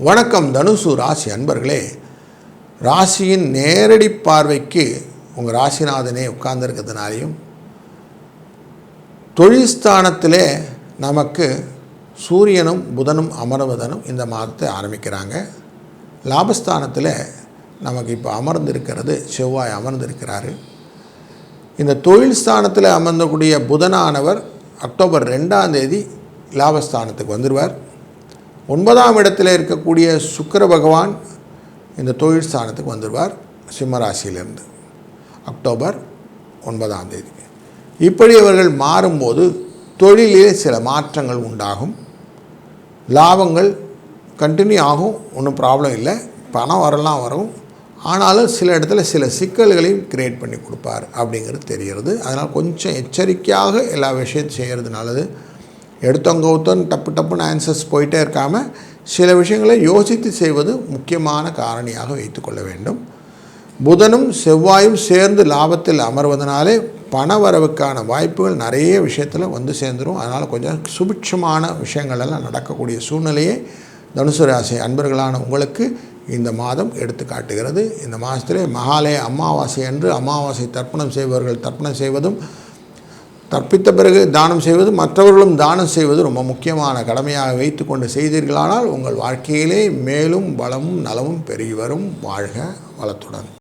வணக்கம் தனுசு ராசி அன்பர்களே. ராசியின் நேரடி பார்வைக்கு உங்கள் ராசிநாதனே உட்கார்ந்துருக்கிறதுனாலையும் தொழில் ஸ்தானத்திலே நமக்கு சூரியனும் புதனும் அமர்வதனும் இந்த மாதத்தை ஆரம்பிக்கிறாங்க. லாபஸ்தானத்தில் நமக்கு இப்போ அமர்ந்திருக்கிறது செவ்வாய் அமர்ந்திருக்கிறாரு. இந்த தொழில் ஸ்தானத்தில் அமர்ந்தக்கூடிய புதனானவர் அக்டோபர் 2ஆம் தேதி லாபஸ்தானத்துக்கு வந்துடுவார். 9ஆம் இடத்தில் இருக்கக்கூடிய சுக்கிர பகவான் இந்த தொழில் ஸ்தானத்துக்கு வந்துடுவார் சிம்மராசியிலிருந்து அக்டோபர் 9ஆம் தேதி. இப்படி அவர்கள் மாறும்போது தொழிலிலே சில மாற்றங்கள் உண்டாகும். லாபங்கள் கண்டினியூ ஆகும், ஒன்றும் ப்ராப்ளம் இல்லை, பணம் வரலாம் வரும். ஆனாலும் சில இடத்துல சில சிக்கல்களையும் கிரியேட் பண்ணி கொடுப்பார் அப்படிங்கிறது தெரிகிறது. அதனால் கொஞ்சம் எச்சரிக்கையாக எல்லா விஷயத்தையும் செய்கிறது நல்லது. எடுத்தவங்கவுத்தன் டப்புன்னு ஆன்சர்ஸ் போயிட்டே இருக்காமல் சில விஷயங்களை யோசித்து செய்வது முக்கியமான காரணியாக வைத்துக்கொள்ள வேண்டும். புதனும் செவ்வாயும் சேர்ந்து லாபத்தில் அமர்வதனாலே பண வரவுக்கான வாய்ப்புகள் நிறைய விஷயத்தில் வந்து சேர்ந்துடும். அதனால் கொஞ்சம் சுபிட்சமான விஷயங்கள் எல்லாம் நடக்கக்கூடிய சூழ்நிலையை தனுசு ராசி அன்பர்களான உங்களுக்கு இந்த மாதம் எடுத்து காட்டுகிறது. இந்த மாதத்திலே மகாலய அமாவாசை அன்று அமாவாசை தர்ப்பணம் செய்பவர்கள் தர்ப்பணம் செய்வதும், தற்பித்த பிறகு தானம் செய்வது, மற்றவர்களும் தானம் செய்வது ரொம்ப முக்கியமான கடமையாக வைத்து கொண்டு செய்தீர்களானால் உங்கள் வாழ்க்கையிலே மேலும் வளமும் நலமும் பெருகி வரும். வாழ்க வளத்துடன்.